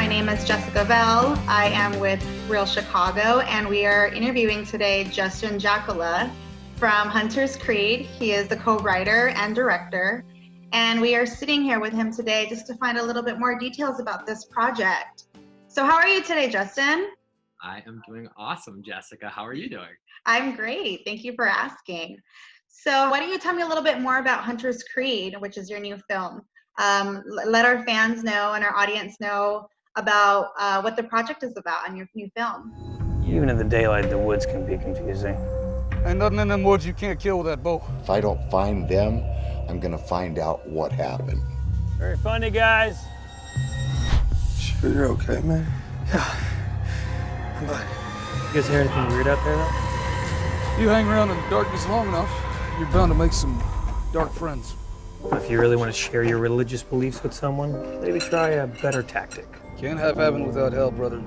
My name is Jessica Bell. I am with Real Chicago, and we are interviewing today Justin Jackola from Hunter's Creed. He is the co-writer and director, and we are sitting here with him today just to find a little bit more details about this project. So how are you today, Justin? I am doing awesome, Jessica. How are you doing? I'm great. Thank you for asking. So why don't you tell me a little bit more about Hunter's Creed, which is your new film? Let our fans know and our audience know about what the project is about on your new film. Even in the daylight, the woods can be confusing. Ain't nothing in them woods you can't kill with that bow. If I don't find them, I'm gonna find out what happened. Very funny, guys. Sure you're okay, man? Yeah. I'm fine. You guys hear anything weird out there, though? You hang around in the darkness long enough, you're bound to make some dark friends. If you really want to share your religious beliefs with someone, maybe try a better tactic. Can't have heaven without hell, brother.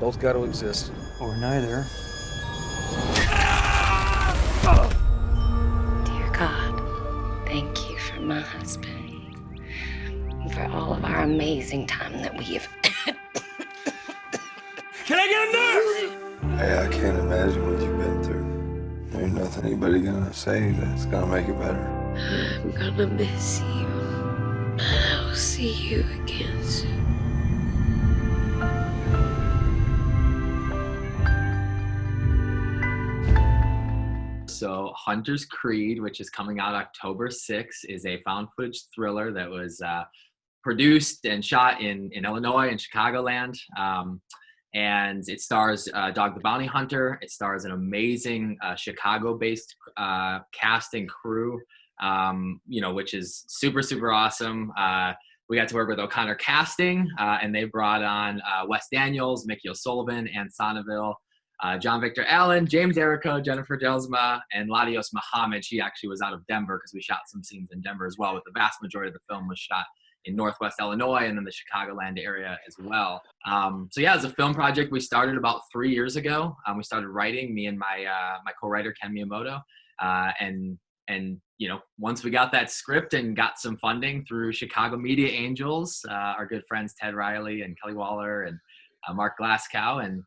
Both got to exist. Or neither. Dear God, thank you for my husband and for all of our amazing time that we have. Can I get a nurse? Hey, I can't imagine what you've been through. There ain't nothing anybody gonna say that's gonna make it better. I'm gonna miss you. I'll see you again soon. So Hunter's Creed, which is coming out October 6th, is a found footage thriller that was produced and shot in Illinois and Chicagoland. And it stars Dog the Bounty Hunter. It stars an amazing Chicago-based cast and crew, which is super, super awesome. We got to work with O'Connor Casting, and they brought on Wes Daniels, Mickey O'Sullivan, Ann Sonneville, John Victor Allen, James Erico, Jennifer Jelsma, and Ladios Muhammad. She actually was out of Denver because we shot some scenes in Denver as well, but the vast majority of the film was shot in Northwest Illinois and then the Chicagoland area as well. So yeah, as a film project, we started about 3 years ago. We started writing, me and my co-writer Ken Miyamoto, and once we got that script and got some funding through Chicago Media Angels, our good friends Ted Riley and Kelly Waller and Mark Glasgow, and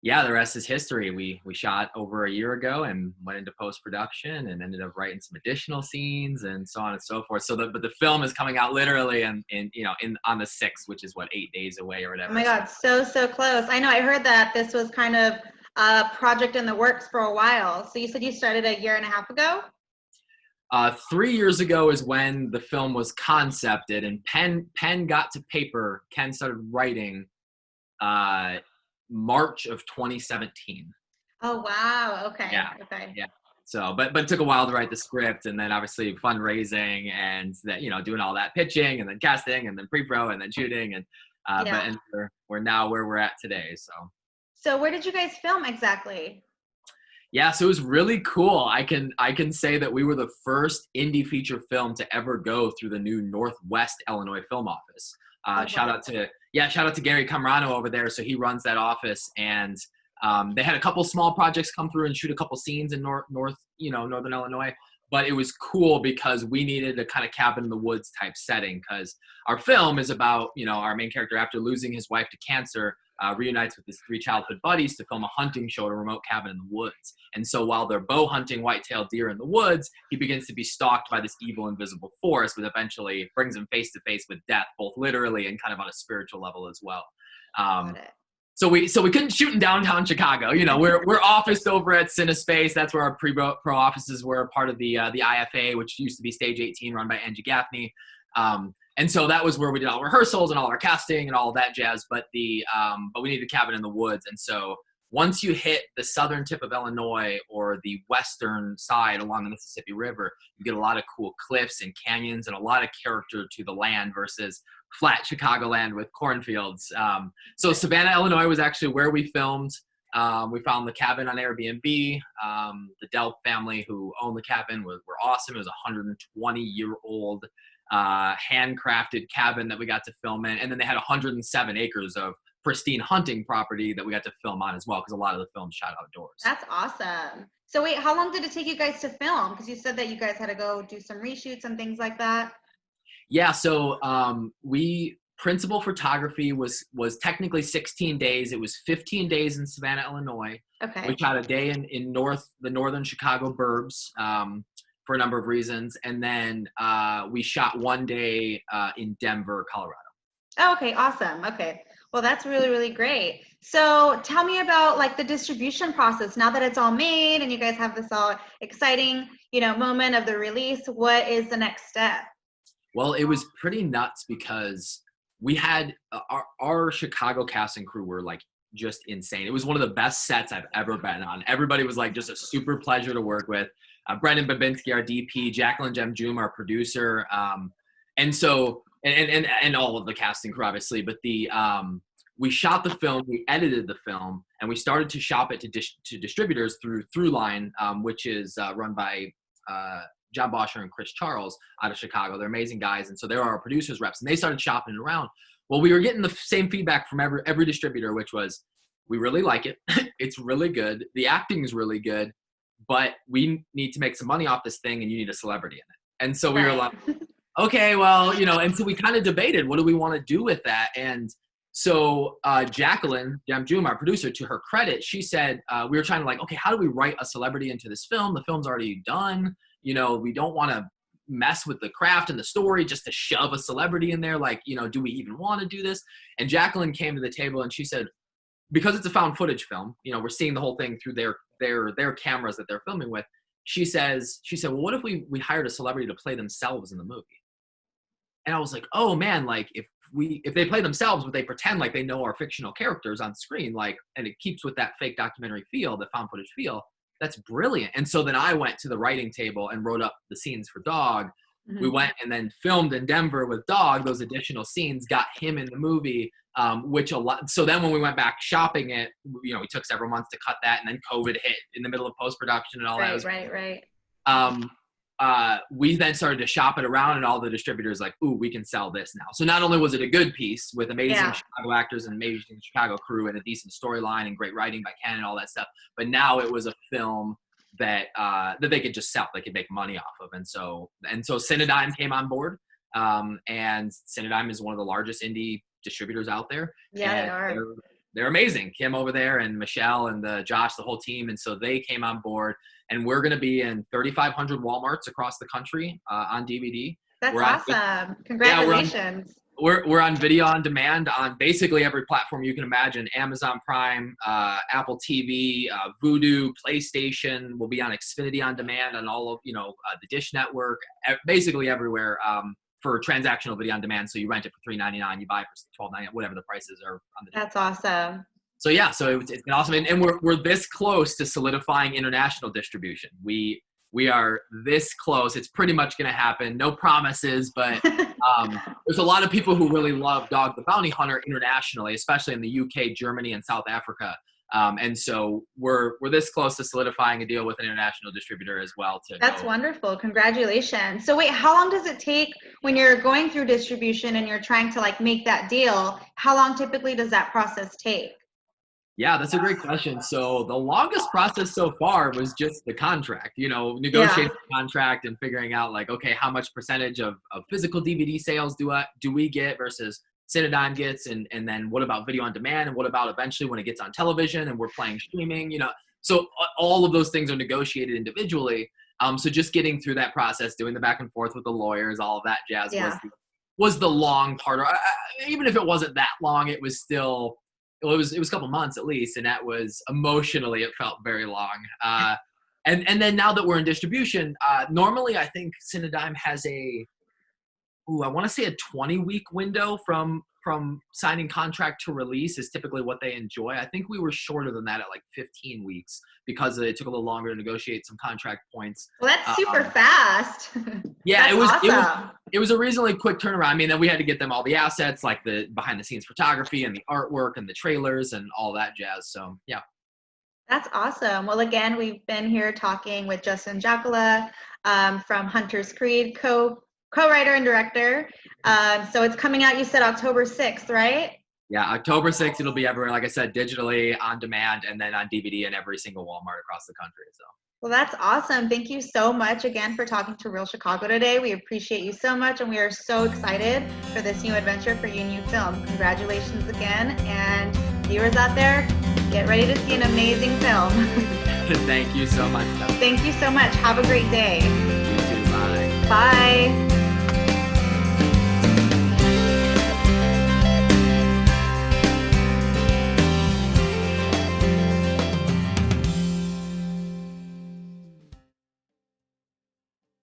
yeah, the rest is history. We shot over a year ago and went into post-production and ended up writing some additional scenes and so on and so forth. But the film is coming out literally on the 6th, which is 8 days away or whatever. Oh my God, so close. I know, I heard that this was kind of a project in the works for a while. So you said you started a year and a half ago? 3 years ago is when the film was concepted and pen got to paper. Ken started writing March of 2017. Oh wow. Okay. Yeah. Okay. Yeah. So, but it took a while to write the script, and then obviously fundraising and that, doing all that pitching and then casting and then pre-pro and then shooting and but we're now where we're at today. So where did you guys film exactly? Yeah, so it was really cool. I can say that we were the first indie feature film to ever go through the new Northwest Illinois Film Office. Shout out to Gary Camrano over there. So he runs that office, and they had a couple small projects come through and shoot a couple scenes in Northern Illinois. But it was cool because we needed a kind of cabin in the woods type setting, because our film is about, our main character, after losing his wife to cancer, reunites with his 3 childhood buddies to film a hunting show at a remote cabin in the woods. And so while they're bow hunting white-tailed deer in the woods, he begins to be stalked by this evil invisible force, which eventually brings him face to face with death, both literally and kind of on a spiritual level as well. So we couldn't shoot in downtown Chicago. We're officed over at CineSpace. That's where our pro offices were, part of the IFA, which used to be Stage 18, run by Angie Gaffney. And so that was where we did all rehearsals and all our casting and all of that jazz. But but we needed a cabin in the woods. And so once you hit the southern tip of Illinois or the western side along the Mississippi River, you get a lot of cool cliffs and canyons and a lot of character to the land versus flat Chicagoland with cornfields. So Savannah, Illinois was actually where we filmed. We found the cabin on Airbnb. The Delp family who owned the cabin were awesome. It was a 120-year-old handcrafted cabin that we got to film in. And then they had 107 acres of pristine hunting property that we got to film on as well, because a lot of the film shot outdoors. That's awesome. So wait, how long did it take you guys to film? Because you said that you guys had to go do some reshoots and things like that. Yeah, so we principal photography was technically 16 days. It was 15 days in Savannah, Illinois. Okay. We shot a day in the northern Chicago burbs for a number of reasons. And then we shot one day in Denver, Colorado. Oh, okay, awesome. Okay. Well, that's really, really great. So tell me about like the distribution process. Now that it's all made and you guys have this all exciting, moment of the release, what is the next step? Well, it was pretty nuts because we had our Chicago cast and crew were like just insane. It was one of the best sets I've ever been on. Everybody was like just a super pleasure to work with. Brendan Babinski, our DP, Jacqueline Jemjum, our producer, and so and all of the cast and crew, obviously. But we shot the film, we edited the film, and we started to shop it to distributors through Throughline, which is run by John Bosher and Chris Charles out of Chicago. They're amazing guys. And so they're our producers reps, and they started shopping it around. Well, we were getting the same feedback from every distributor, which was, we really like it. It's really good. The acting is really good, but we need to make some money off this thing and you need a celebrity in it. And so we were like, okay, well, and so we kind of debated, what do we want to do with that? And so Jacqueline Jemjum, our producer, to her credit, she said, we were trying to like, okay, how do we write a celebrity into this film? The film's already done. We don't want to mess with the craft and the story just to shove a celebrity in there. Like, do we even want to do this? And Jacqueline came to the table and she said, because it's a found footage film, we're seeing the whole thing through their cameras that they're filming with. She said, well, what if we hired a celebrity to play themselves in the movie? And I was like, oh man, like if they play themselves, but they pretend like they know our fictional characters on screen, like, and it keeps with that fake documentary feel, the found footage feel, that's brilliant. And so then I went to the writing table and wrote up the scenes for Dog. Mm-hmm. We went and then filmed in Denver with Dog. Those additional scenes got him in the movie, so then when we went back shopping it, we took several months to cut that, and then COVID hit in the middle of post-production and all that. Right. We then started to shop it around, and all the distributors like, ooh, we can sell this now. So not only was it a good piece with amazing Chicago actors and amazing Chicago crew and a decent storyline and great writing by Ken and all that stuff, but now it was a film that they could just sell, they could make money off of. And so Cinedigm came on board, and Cinedigm is one of the largest indie distributors out there. Yeah, they are. They're amazing. Kim over there and Michelle and Josh, the whole team. And so they came on board, and we're going to be in 3,500 Walmarts across the country on DVD. That's awesome. Congratulations. We're on video on demand on basically every platform you can imagine. Amazon Prime, Apple TV, Vudu, PlayStation. We'll be on Xfinity on demand on all of, the Dish Network, basically everywhere. For transactional video on demand. So you rent it for $3.99, you buy it for $12.99, whatever the prices are on the. That's awesome. So yeah, so it's been awesome, and we're this close to solidifying international distribution. We are this close. It's pretty much going to happen. No promises, but there's a lot of people who really love Dog the Bounty Hunter internationally, especially in the UK, Germany, and South Africa. And so we're this close to solidifying a deal with an international distributor as well. That's wonderful. Congratulations. So wait, how long does it take when you're going through distribution and you're trying to like make that deal? How long typically does that process take? Yeah, that's a great question. So the longest process so far was just the contract, negotiating the contract and figuring out like, okay, how much percentage of physical DVD sales do we get versus Cinedigm gets, and then what about video on demand, and what about eventually when it gets on television and we're playing streaming, so all of those things are negotiated individually. So just getting through that process, doing the back and forth with the lawyers, all of that jazz was the long part. Even if it wasn't that long, it was still, it was a couple months at least, and that was emotionally, it felt very long. And then now that we're in distribution, normally I think Cinedigm has I want to say a 20-week window from signing contract to release is typically what they enjoy. I think we were shorter than that at like 15 weeks because it took a little longer to negotiate some contract points. Well, that's super fast. Yeah, awesome. It was a reasonably quick turnaround. I mean, then we had to get them all the assets, like the behind the scenes photography and the artwork and the trailers and all that jazz. So yeah. That's awesome. Well, again, we've been here talking with Justin Jackola from Hunter's Creed, co-writer and director. So it's coming out, you said October 6th, right? Yeah, October 6th, it'll be everywhere. Like I said, digitally, on demand, and then on DVD in every single Walmart across the country. So. Well, that's awesome. Thank you so much again for talking to Real Chicago today. We appreciate you so much, and we are so excited for this new adventure for you new film. Congratulations again, and viewers out there, get ready to see an amazing film. Thank you so much. Thank you so much. Have a great day. You too. Bye. Bye.